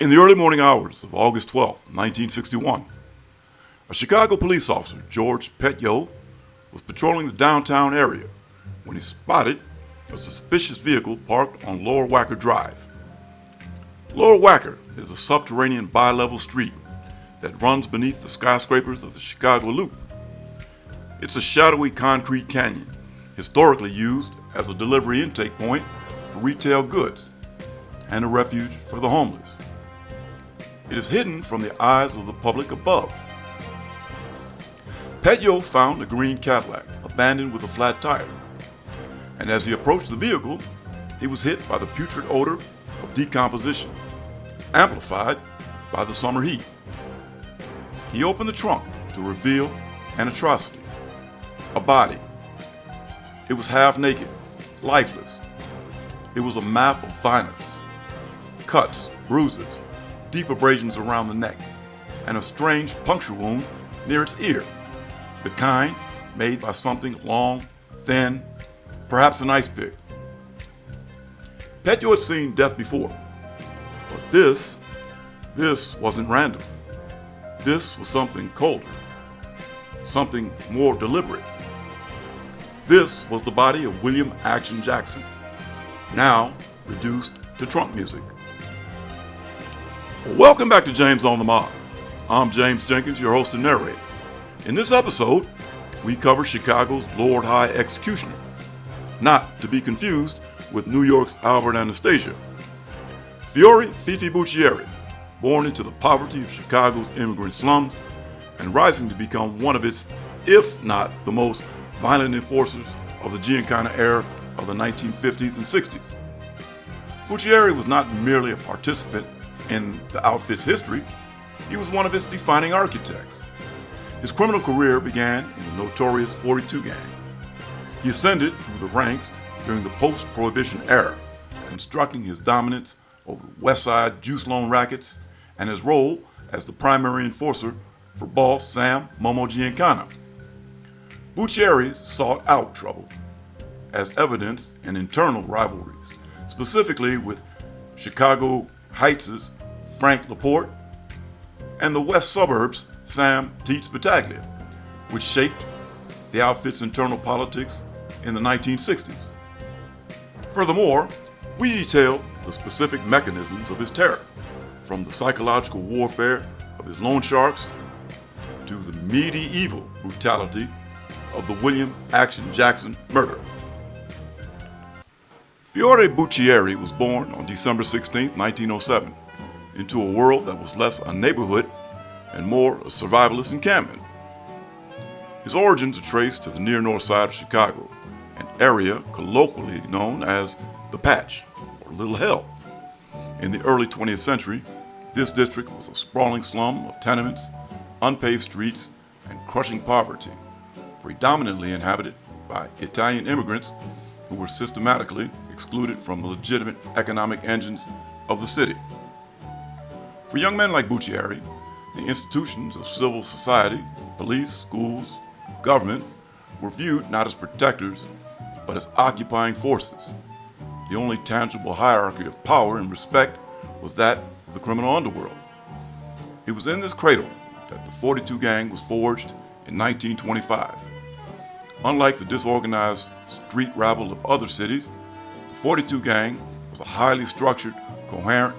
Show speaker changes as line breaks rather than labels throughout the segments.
In the early morning hours of August 12, 1961, a Chicago police officer, George Petio, was patrolling the downtown area when he spotted a suspicious vehicle parked on Lower Wacker Drive. Lower Wacker is a subterranean bi-level street that runs beneath the skyscrapers of the Chicago Loop. It's a shadowy concrete canyon, historically used as a delivery intake point for retail goods and a refuge for the homeless. It is hidden from the eyes of the public above. Petio found a green Cadillac abandoned with a flat tire, and as he approached the vehicle, he was hit by the putrid odor of decomposition, amplified by the summer heat. He opened the trunk to reveal an atrocity, a body. It was half naked, lifeless. It was a map of violence, cuts, bruises, deep abrasions around the neck, and a strange puncture wound near its ear, the kind made by something long, thin, perhaps an ice pick. Petio had seen death before, but this wasn't random. This was something colder, something more deliberate. This was the body of William Action Jackson, now reduced to trunk music. Welcome back to James on the Mob. I'm James Jenkins, your host and narrator. In this episode, we cover Chicago's Lord High Executioner, not to be confused with New York's Albert Anastasia. Fiore Fifi Buccieri, born into the poverty of Chicago's immigrant slums and rising to become one of its, if not the most violent enforcers of the Giancana era of the 1950s and 60s. Buccieri was not merely a participant in the outfit's history, he was one of its defining architects. His criminal career began in the notorious 42 gang. He ascended through the ranks during the post-Prohibition era, constructing his dominance over West Side juice loan rackets and his role as the primary enforcer for boss Sam Momo Giancana. Buccieri sought out trouble, as evidenced in internal rivalries, specifically with Chicago Heights' Frank Laporte and the West Suburbs' Sam Teets Battaglia, which shaped the outfit's internal politics in the 1960s. Furthermore, we detail the specific mechanisms of his terror, from the psychological warfare of his loan sharks to the medieval brutality of the William Action Jackson murder. Fiore Buccieri was born on December 16, 1907, into a world that was less a neighborhood and more a survivalist encampment. His origins are traced to the near north side of Chicago, an area colloquially known as the Patch, or Little Hell. In the early 20th century, this district was a sprawling slum of tenements, unpaved streets, and crushing poverty, predominantly inhabited by Italian immigrants who were systematically excluded from the legitimate economic engines of the city. For young men like Buccieri, the institutions of civil society, police, schools, government, were viewed not as protectors, but as occupying forces. The only tangible hierarchy of power and respect was that of the criminal underworld. It was in this cradle that the 42 gang was forged in 1925. Unlike the disorganized street rabble of other cities, the 42 gang was a highly structured, coherent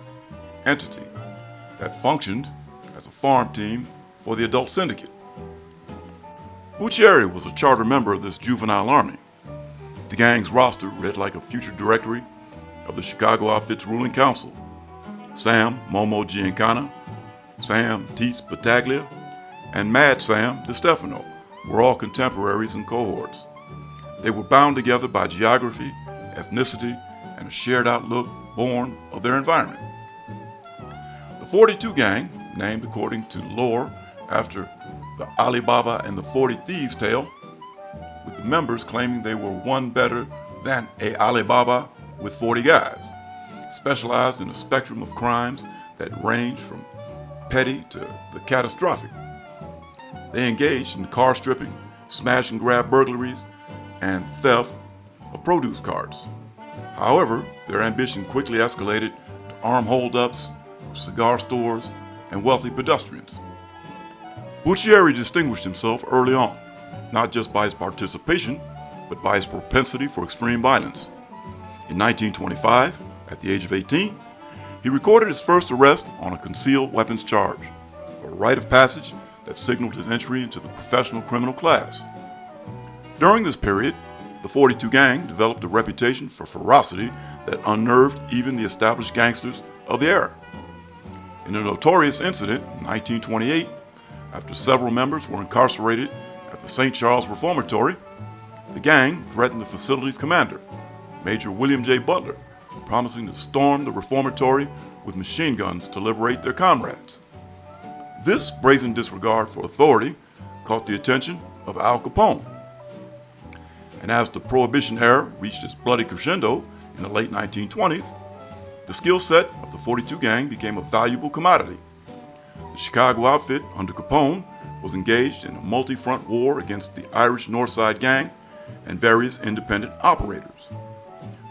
entity that functioned as a farm team for the adult syndicate. Buccieri was a charter member of this juvenile army. The gang's roster read like a future directory of the Chicago outfit's ruling council. Sam Momo Giancana, Sam Teets Battaglia, and Mad Sam DeStefano were all contemporaries and cohorts. They were bound together by geography, ethnicity, and a shared outlook born of their environment. The 42 gang, named according to lore after the Alibaba and the 40 Thieves tale, with the members claiming they were one better than a Alibaba with 40 guys, specialized in a spectrum of crimes that ranged from petty to the catastrophic. They engaged in car stripping, smash and grab burglaries, and theft of produce carts. However, their ambition quickly escalated to armed holdups, of cigar stores and wealthy pedestrians. Buccieri distinguished himself early on, not just by his participation, but by his propensity for extreme violence. In 1925, at the age of 18, he recorded his first arrest on a concealed weapons charge, a rite of passage that signaled his entry into the professional criminal class. During this period, the 42 gang developed a reputation for ferocity that unnerved even the established gangsters of the era. In a notorious incident in 1928, after several members were incarcerated at the St. Charles Reformatory, the gang threatened the facility's commander, Major William J. Butler, promising to storm the reformatory with machine guns to liberate their comrades. This brazen disregard for authority caught the attention of Al Capone. And as the Prohibition era reached its bloody crescendo in the late 1920s, the skill set of the 42 gang became a valuable commodity. The Chicago outfit under Capone was engaged in a multi-front war against the Irish North Side gang and various independent operators.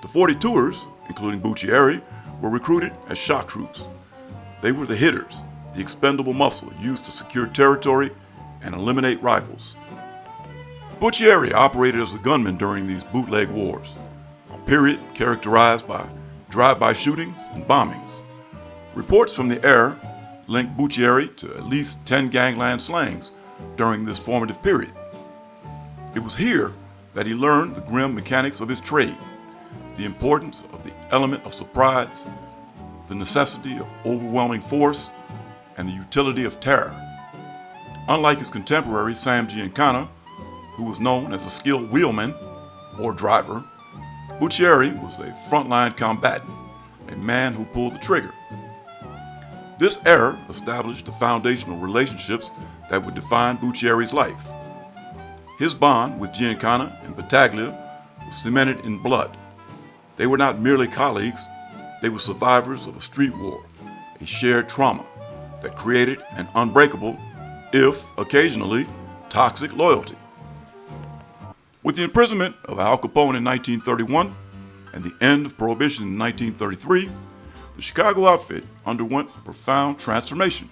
The 42ers, including Buccieri, were recruited as shock troops. They were the hitters, the expendable muscle used to secure territory and eliminate rivals. Buccieri operated as a gunman during these bootleg wars, a period characterized by drive-by shootings and bombings. Reports from the era linked Buccieri to at least 10 gangland slayings during this formative period. It was here that he learned the grim mechanics of his trade, the importance of the element of surprise, the necessity of overwhelming force, and the utility of terror. Unlike his contemporary Sam Giancana, who was known as a skilled wheelman or driver, Buccieri was a frontline combatant, a man who pulled the trigger. This era established the foundational relationships that would define Buccieri's life. His bond with Giancana and Battaglia was cemented in blood. They were not merely colleagues, they were survivors of a street war, a shared trauma that created an unbreakable, if occasionally toxic loyalty. With the imprisonment of Al Capone in 1931 and the end of Prohibition in 1933, the Chicago outfit underwent a profound transformation.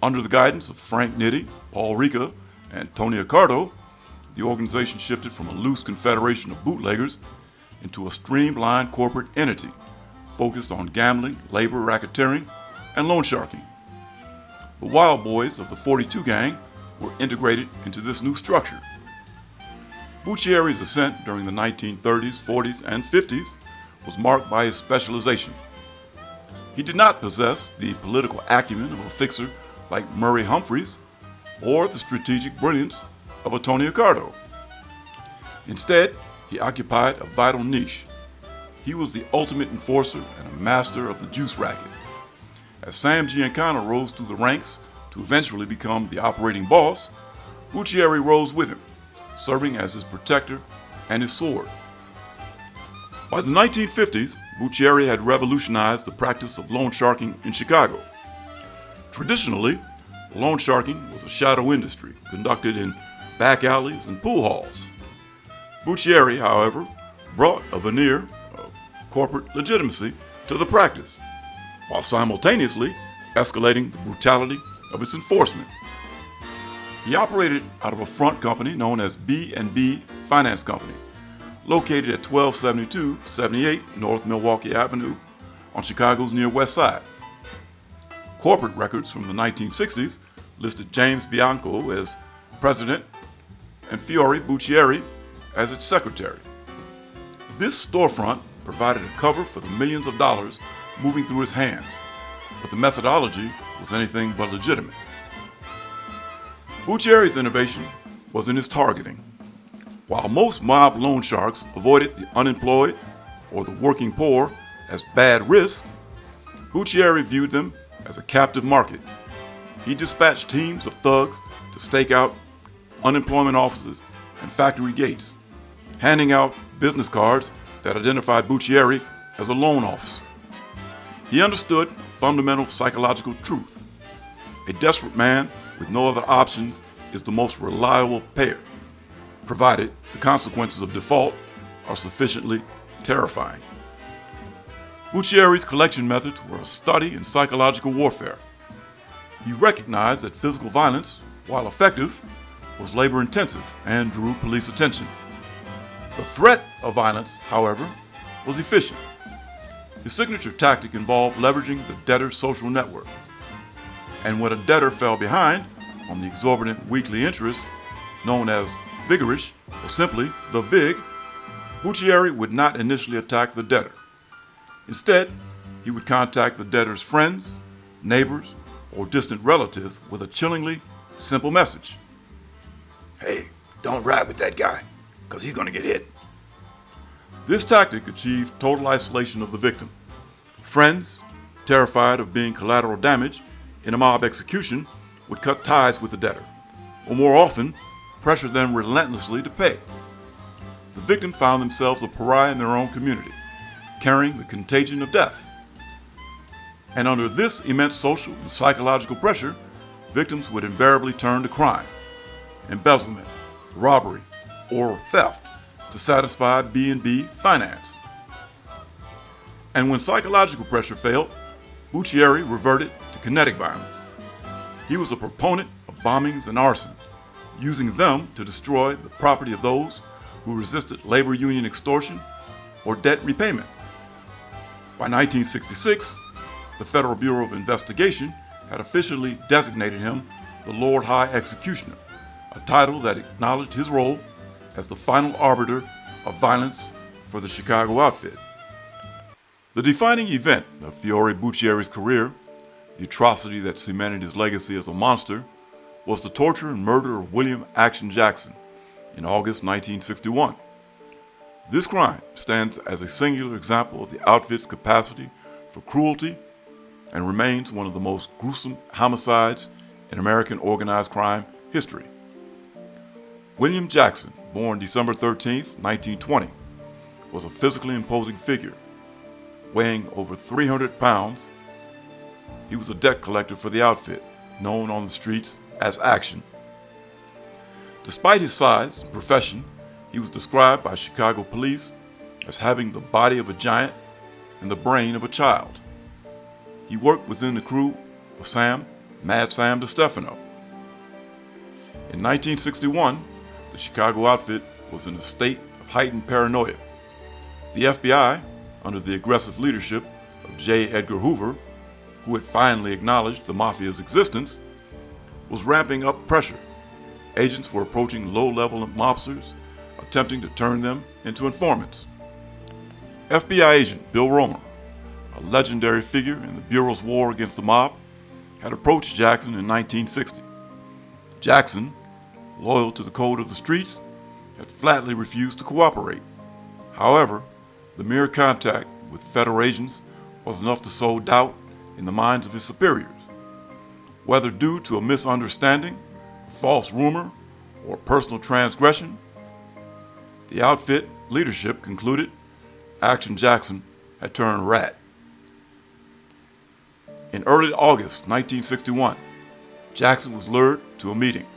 Under the guidance of Frank Nitti, Paul Ricca, and Tony Accardo, the organization shifted from a loose confederation of bootleggers into a streamlined corporate entity focused on gambling, labor racketeering, and loan sharking. The Wild Boys of the 42 gang were integrated into this new structure. Buccieri's ascent during the 1930s, 40s, and 50s was marked by his specialization. He did not possess the political acumen of a fixer like Murray Humphreys or the strategic brilliance of a Tony Accardo. Instead, he occupied a vital niche. He was the ultimate enforcer and a master of the juice racket. As Sam Giancana rose through the ranks to eventually become the operating boss, Buccieri rose with him, serving as his protector and his sword. By the 1950s, Buccieri had revolutionized the practice of loan sharking in Chicago. Traditionally, loan sharking was a shadow industry conducted in back alleys and pool halls. Buccieri, however, brought a veneer of corporate legitimacy to the practice, while simultaneously escalating the brutality of its enforcement. He operated out of a front company known as B&B Finance Company, located at 1272 78 North Milwaukee Avenue on Chicago's Near West Side. Corporate records from the 1960s listed James Bianco as president and Fiore Buccieri as its secretary. This storefront provided a cover for the millions of dollars moving through his hands, but the methodology was anything but legitimate. Buccieri's innovation was in his targeting. While most mob loan sharks avoided the unemployed or the working poor as bad risks, Buccieri viewed them as a captive market. He dispatched teams of thugs to stake out unemployment offices and factory gates, handing out business cards that identified Buccieri as a loan officer. He understood fundamental psychological truth. A desperate man with no other options is the most reliable payer, provided the consequences of default are sufficiently terrifying. Buccieri's collection methods were a study in psychological warfare. He recognized that physical violence, while effective, was labor-intensive and drew police attention. The threat of violence, however, was efficient. His signature tactic involved leveraging the debtor's social network. And when a debtor fell behind on the exorbitant weekly interest, known as vigorish, or simply the VIG, Buccieri would not initially attack the debtor. Instead, he would contact the debtor's friends, neighbors, or distant relatives with a chillingly simple message.
Hey, don't ride with that guy, because he's going to get hit.
This tactic achieved total isolation of the victim. Friends, terrified of being collateral damage in a mob execution, would cut ties with the debtor, or more often, pressure them relentlessly to pay. The victim found themselves a pariah in their own community, carrying the contagion of death. And under this immense social and psychological pressure, victims would invariably turn to crime, embezzlement, robbery, or theft to satisfy B&B finance. And when psychological pressure failed, Buccieri reverted to kinetic violence. He was a proponent of bombings and arson, using them to destroy the property of those who resisted labor union extortion or debt repayment. By 1966, the Federal Bureau of Investigation had officially designated him the Lord High Executioner, a title that acknowledged his role as the final arbiter of violence for the Chicago outfit. The defining event of Fiore Buccieri's career, the atrocity that cemented his legacy as a monster, was the torture and murder of William Action Jackson in August 1961. This crime stands as a singular example of the outfit's capacity for cruelty and remains one of the most gruesome homicides in American organized crime history. William Jackson, born December 13, 1920, was a physically imposing figure, weighing over 300 pounds. He was a debt collector for the outfit, known on the streets as Action. Despite his size and profession, he was described by Chicago police as having the body of a giant and the brain of a child. He worked within the crew of Mad Sam DiStefano. In 1961, the Chicago outfit was in a state of heightened paranoia. The FBI, under the aggressive leadership of J. Edgar Hoover, who had finally acknowledged the mafia's existence, was ramping up pressure. Agents were approaching low-level mobsters, attempting to turn them into informants. FBI agent Bill Romer, a legendary figure in the Bureau's war against the mob, had approached Jackson in 1960. Jackson, loyal to the code of the streets, had flatly refused to cooperate. However, the mere contact with federal agents was enough to sow doubt in the minds of his superiors. Whether due to a misunderstanding, a false rumor, or personal transgression, the outfit leadership concluded Action Jackson had turned rat. In early August 1961, Jackson was lured to a meeting.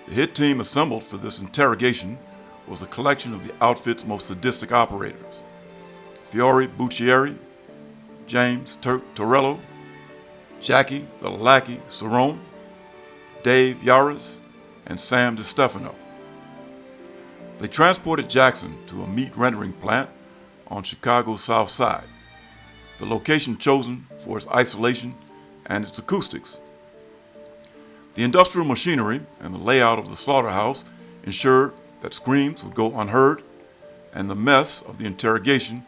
The hit team assembled for this interrogation was a collection of the outfit's most sadistic operators: Fiore Buccieri, James Turk Torello, Jackie the Lackey Cerrone, Dave Yaris, and Sam DiStefano. They transported Jackson to a meat rendering plant on Chicago's South Side, the location chosen for its isolation and its acoustics. The industrial machinery and the layout of the slaughterhouse ensured that screams would go unheard and the mess of the interrogation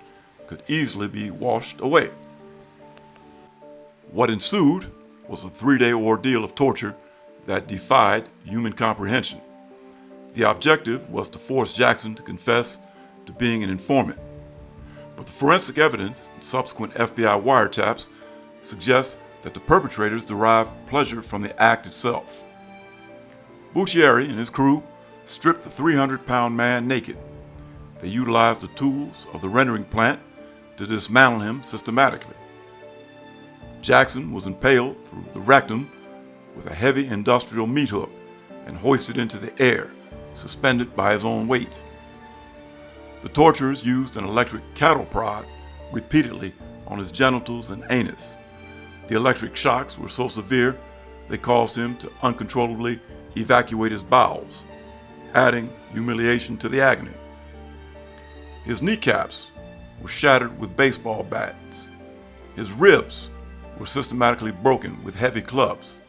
could easily be washed away. What ensued was a 3-day ordeal of torture that defied human comprehension. The objective was to force Jackson to confess to being an informant. But the forensic evidence and subsequent FBI wiretaps suggest that the perpetrators derived pleasure from the act itself. Buccieri and his crew stripped the 300-pound man naked. They utilized the tools of the rendering plant to dismantle him systematically. Jackson was impaled through the rectum with a heavy industrial meat hook and hoisted into the air, suspended by his own weight. The torturers used an electric cattle prod repeatedly on his genitals and anus. The electric shocks were so severe they caused him to uncontrollably evacuate his bowels, adding humiliation to the agony. His kneecaps were shattered with baseball bats. His ribs were systematically broken with heavy clubs.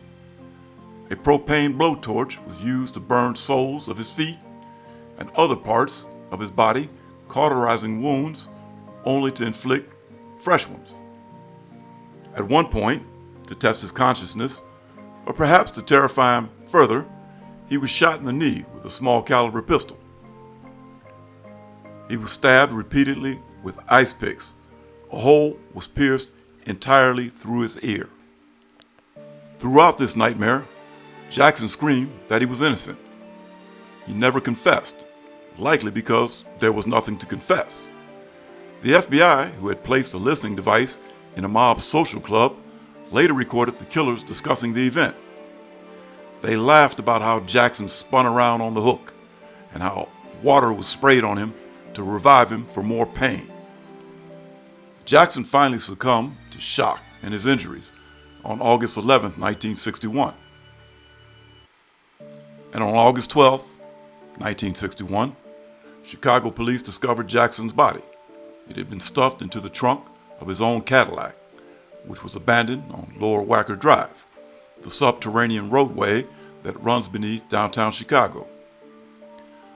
A propane blowtorch was used to burn soles of his feet and other parts of his body, cauterizing wounds only to inflict fresh ones. At one point, to test his consciousness, or perhaps to terrify him further, he was shot in the knee with a small caliber pistol. He was stabbed repeatedly with ice picks. A hole was pierced entirely through his ear. Throughout this nightmare, Jackson screamed that he was innocent. He never confessed, likely because there was nothing to confess. The FBI, who had placed a listening device in a mob social club, later recorded the killers discussing the event. They laughed about how Jackson spun around on the hook and how water was sprayed on him to revive him for more pain. Jackson finally succumbed to shock and his injuries on August 11, 1961. And on August 12, 1961, Chicago police discovered Jackson's body. It had been stuffed into the trunk of his own Cadillac, which was abandoned on Lower Wacker Drive, the subterranean roadway that runs beneath downtown Chicago.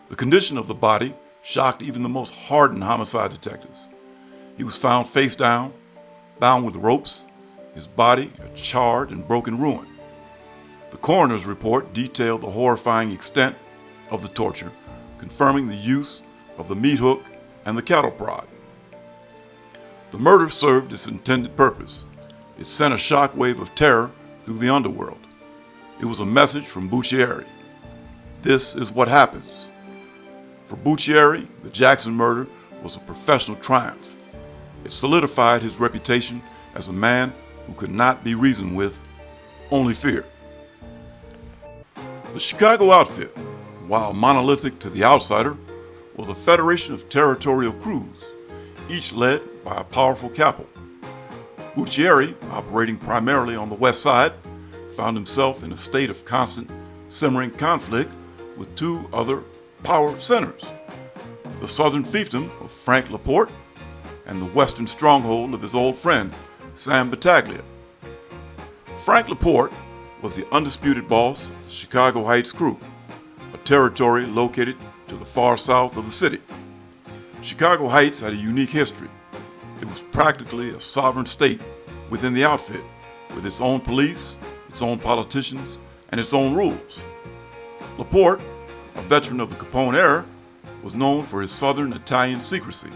The condition of the body shocked even the most hardened homicide detectives. He was found face down, bound with ropes, his body a charred and broken ruin. The coroner's report detailed the horrifying extent of the torture, confirming the use of the meat hook and the cattle prod. The murder served its intended purpose. It sent a shockwave of terror through the underworld. It was a message from Buccieri. This is what happens. For Buccieri, the Jackson murder was a professional triumph. It solidified his reputation as a man who could not be reasoned with, only feared. The Chicago outfit, while monolithic to the outsider, was a federation of territorial crews, each led by a powerful capo. Buccieri, operating primarily on the west side, found himself in a state of constant, simmering conflict with two other power centers, the southern fiefdom of Frank Laporte and the western stronghold of his old friend, Sam Battaglia. Frank Laporte was the undisputed boss of the Chicago Heights crew, a territory located to the far south of the city. Chicago Heights had a unique history. It was practically a sovereign state within the outfit, with its own police, its own politicians, and its own rules. Laporte, a veteran of the Capone era, was known for his southern Italian secrecy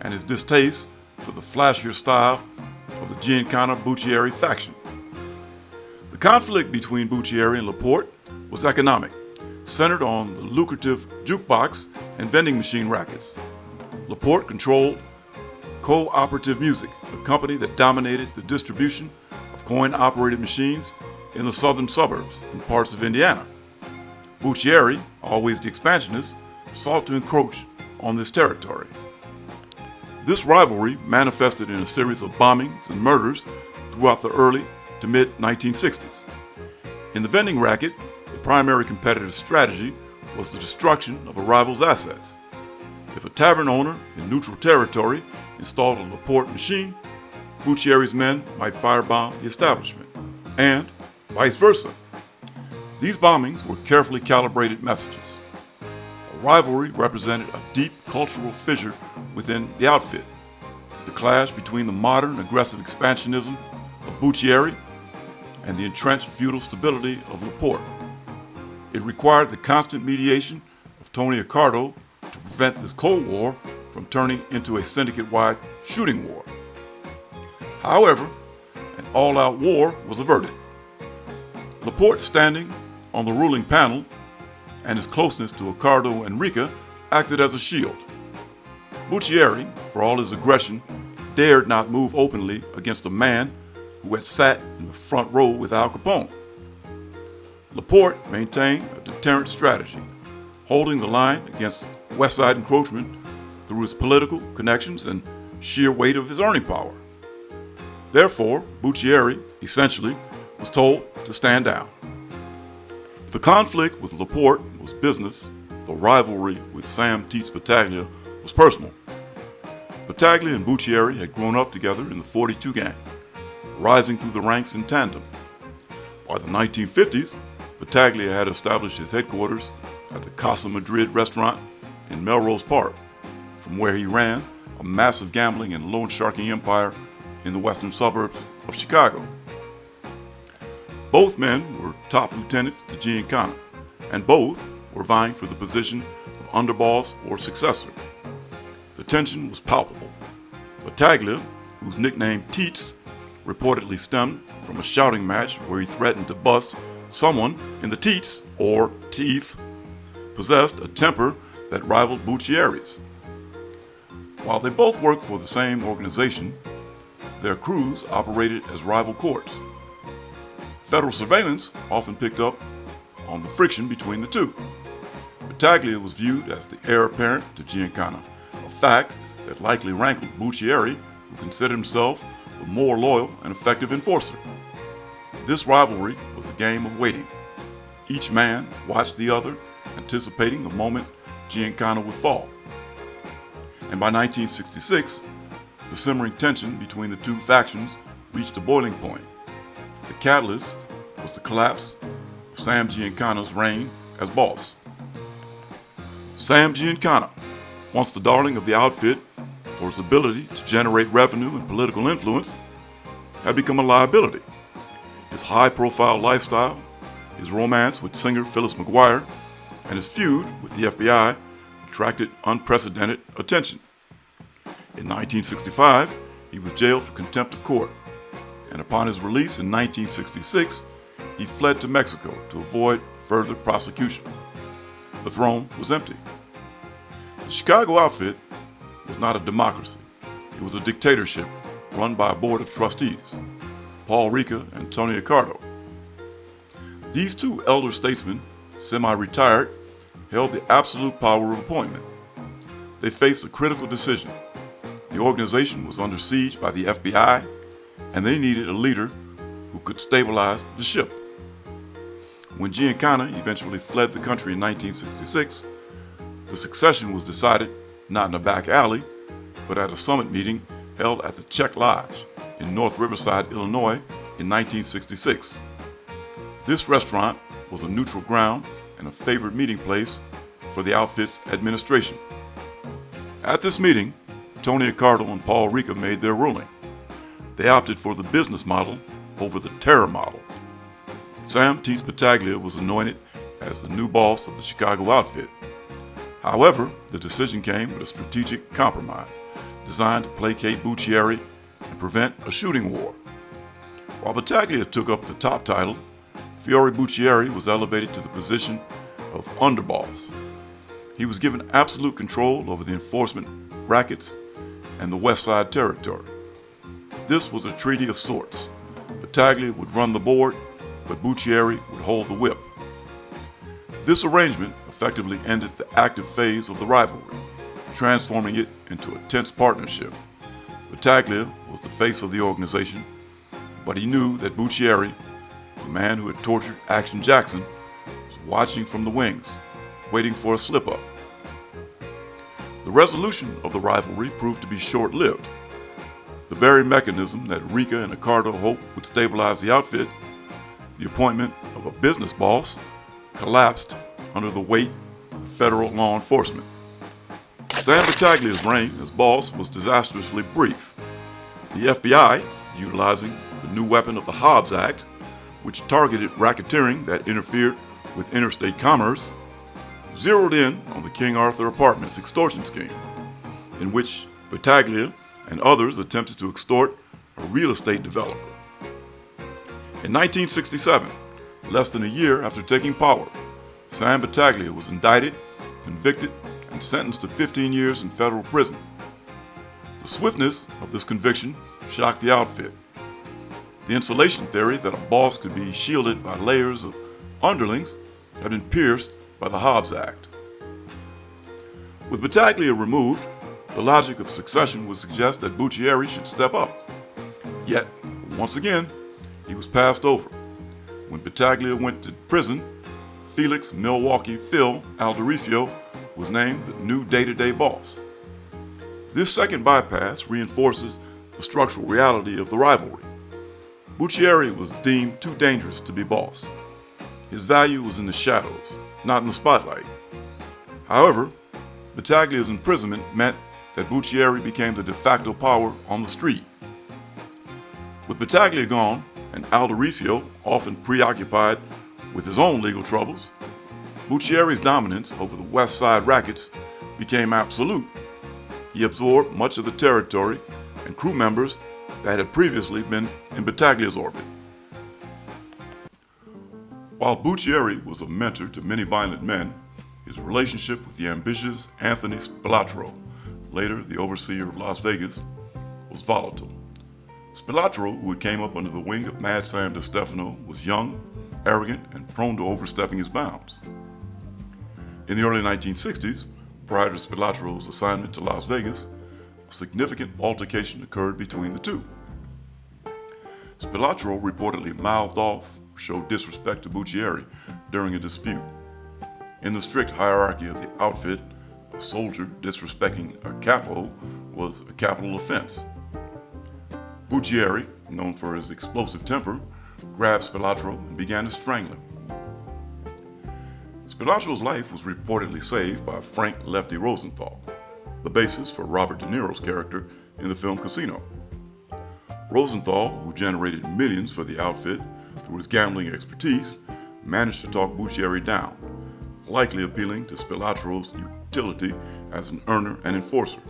and his distaste for the flashier style of the Giancana Buccieri faction. The conflict between Buccieri and Laporte was economic, centered on the lucrative jukebox and vending machine rackets. Laporte controlled Cooperative Music, a company that dominated the distribution of coin-operated machines in the southern suburbs and parts of Indiana. Buccieri, always the expansionist, sought to encroach on this territory. This rivalry manifested in a series of bombings and murders throughout the early to mid-1960s. In the vending racket, the primary competitive strategy was the destruction of a rival's assets. If a tavern owner in neutral territory installed a Laporte machine, Buccieri's men might firebomb the establishment, and vice versa. These bombings were carefully calibrated messages. A rivalry represented a deep cultural fissure within the outfit, the clash between the modern aggressive expansionism of Buccieri and the entrenched feudal stability of Laporte. It required the constant mediation of Tony Accardo to prevent this Cold War from turning into a syndicate-wide shooting war. However, an all-out war was averted. Laporte, standing on the ruling panel, and his closeness to Accardo and Rica acted as a shield. Buccieri, for all his aggression, dared not move openly against a man who had sat in the front row with Al Capone. Laporte maintained a deterrent strategy, holding the line against West Side encroachment through his political connections and sheer weight of his earning power. Therefore, Buccieri, essentially, was told to stand down. If the conflict with Laporte was business, the rivalry with Sam Tietz Battaglia was personal. Battaglia and Buccieri had grown up together in the 42 gang, rising through the ranks in tandem. By the 1950s, Battaglia had established his headquarters at the Casa Madrid restaurant in Melrose Park, from where he ran a massive gambling and loan sharking empire in the western suburbs of Chicago. Both men were top lieutenants to Giancana, and both were vying for the position of underboss or successor. The tension was palpable. Battaglia, whose nickname Tietz reportedly stemmed from a shouting match where he threatened to bust someone in the teats, or teeth, possessed a temper that rivaled Buccieri's. While they both worked for the same organization, their crews operated as rival courts. Federal surveillance often picked up on the friction between the two. Battaglia was viewed as the heir apparent to Giancana, a fact that likely rankled Buccieri, who considered himself the more loyal and effective enforcer. This rivalry was a game of waiting. Each man watched the other, anticipating the moment Giancana would fall. And by 1966, the simmering tension between the two factions reached a boiling point. The catalyst was the collapse of Sam Giancana's reign as boss. Sam Giancana, once the darling of the outfit for his ability to generate revenue and political influence, had become a liability. His high-profile lifestyle, his romance with singer Phyllis McGuire, and his feud with the FBI attracted unprecedented attention. In 1965, he was jailed for contempt of court, and upon his release in 1966, he fled to Mexico to avoid further prosecution. The throne was empty. The Chicago outfit was not a democracy. It was a dictatorship run by a board of trustees, Paul Ricca and Tony Accardo. These two elder statesmen, semi-retired, held the absolute power of appointment. They faced a critical decision. The organization was under siege by the FBI, and they needed a leader who could stabilize the ship. When Giancana eventually fled the country in 1966, the succession was decided not in a back alley, but at a summit meeting held at the Czech Lodge in North Riverside, Illinois in 1966. This restaurant was a neutral ground and a favored meeting place for the outfit's administration. At this meeting, Tony Accardo and Paul Ricca made their ruling. They opted for the business model over the terror model. Sam Tietz Battaglia was anointed as the new boss of the Chicago outfit. However, the decision came with a strategic compromise designed to placate Buccieri and prevent a shooting war. While Battaglia took up the top title, Fiore Buccieri was elevated to the position of underboss. He was given absolute control over the enforcement rackets and the West Side territory. This was a treaty of sorts. Battaglia would run the board, but Buccieri would hold the whip. This arrangement effectively ended the active phase of the rivalry, transforming it into a tense partnership. Battaglia was the face of the organization, but he knew that Buccieri, the man who had tortured Action Jackson, was watching from the wings, waiting for a slip-up. The resolution of the rivalry proved to be short-lived. The very mechanism that Ricca and Accardo hoped would stabilize the outfit, the appointment of a business boss, collapsed under the weight of federal law enforcement. Sam Battaglia's reign as boss was disastrously brief. The FBI, utilizing the new weapon of the Hobbs Act, which targeted racketeering that interfered with interstate commerce, zeroed in on the King Arthur Apartments extortion scheme, in which Battaglia and others attempted to extort a real estate developer. In 1967, less than a year after taking power, Sam Battaglia was indicted, convicted, and sentenced to 15 years in federal prison. The swiftness of this conviction shocked the outfit. The insulation theory that a boss could be shielded by layers of underlings had been pierced by the Hobbs Act. With Battaglia removed, the logic of succession would suggest that Buccieri should step up. Yet, Once again, he was passed over. When Battaglia went to prison, Felix Milwaukee Phil Aldericio was named the new day-to-day boss. This second bypass reinforces the structural reality of the rivalry. Buccieri was deemed too dangerous to be boss. His value was in the shadows, not in the spotlight. However, Battaglia's imprisonment meant that Buccieri became the de facto power on the street. With Battaglia gone and Aldericio often preoccupied with his own legal troubles, Buccieri's dominance over the West Side rackets became absolute. He absorbed much of the territory and crew members that had previously been in Battaglia's orbit. While Buccieri was a mentor to many violent men, his relationship with the ambitious Anthony Spilatro, later the overseer of Las Vegas, was volatile. Spilatro, who had came up under the wing of Mad Sam DeStefano, was young, arrogant, and prone to overstepping his bounds. In the early 1960s, prior to Spilatro's assignment to Las Vegas, a significant altercation occurred between the two. Spilatro reportedly mouthed off or showed disrespect to Buccieri during a dispute. In the strict hierarchy of the outfit, a soldier disrespecting a capo was a capital offense. Buccieri, known for his explosive temper, grabbed Spilatro and began to strangle him. Spilatro's life was reportedly saved by Frank Lefty Rosenthal, the basis for Robert De Niro's character in the film Casino. Rosenthal, who generated millions for the outfit through his gambling expertise, managed to talk Buccieri down, likely appealing to Spilatro's utility as an earner and enforcer.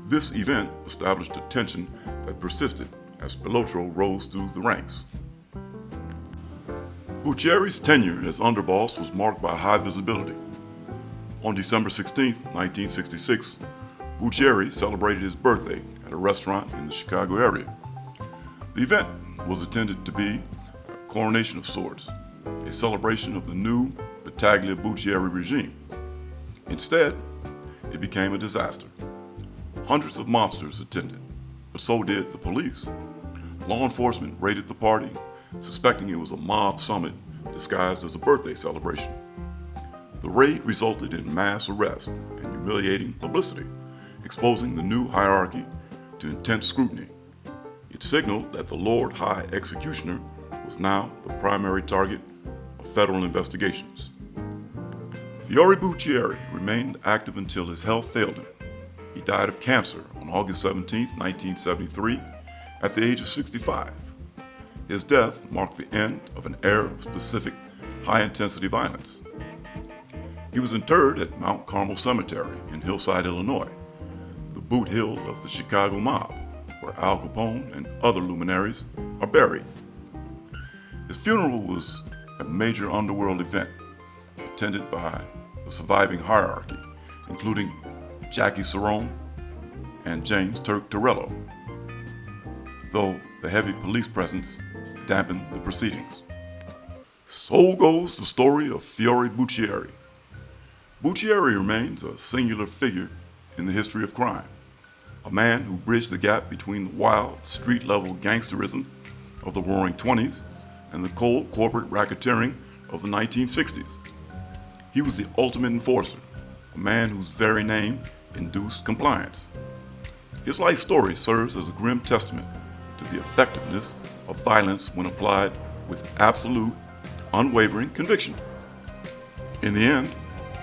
This event established a tension that persisted as Spilatro rose through the ranks. Buccieri's tenure as underboss was marked by high visibility. On December 16, 1966, Buccieri celebrated his birthday at a restaurant in the Chicago area. The event was intended to be a coronation of sorts, a celebration of the new Battaglia-Buccieri regime. Instead, it became a disaster. Hundreds of mobsters attended, but so did the police. Law enforcement raided the party, suspecting it was a mob summit disguised as a birthday celebration. The raid resulted in mass arrest and humiliating publicity, exposing the new hierarchy to intense scrutiny. It signaled that the Lord High Executioner was now the primary target of federal investigations. Fiore Buccieri remained active until his health failed him. He died of cancer on August 17, 1973, at the age of 65. His death marked the end of an era of specific high-intensity violence. He was interred at Mount Carmel Cemetery in Hillside, Illinois, the boot hill of the Chicago mob, where Al Capone and other luminaries are buried. His funeral was a major underworld event, attended by the surviving hierarchy, including Jackie Cerrone and James Turk Torello, though the heavy police presence dampened the proceedings. So goes the story of Fiore Buccieri. Buccieri remains a singular figure in the history of crime, a man who bridged the gap between the wild, street-level gangsterism of the Roaring '20s and the cold corporate racketeering of the 1960s. He was the ultimate enforcer, a man whose very name induced compliance. His life story serves as a grim testament to the effectiveness of violence when applied with absolute, unwavering conviction. In the end,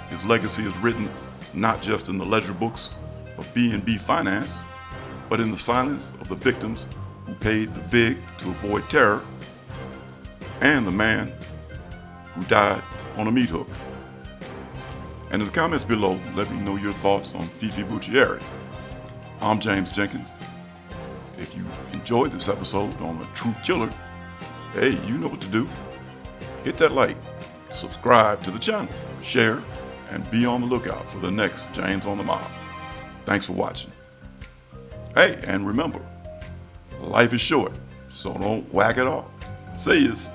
his legacy is written not just in the ledger books of B&B Finance, but in the silence of the victims who paid the vig to avoid terror, and the man who died on a meat hook. And in the comments below, let me know your thoughts on Fifi Buccieri. I'm James Jenkins. If you've enjoyed this episode on a true killer, hey, you know what to do. Hit that like, subscribe to the channel, share, and be on the lookout for the next James on the Mob. Thanks for watching. Hey, and remember, life is short, so don't whack it off. See yous.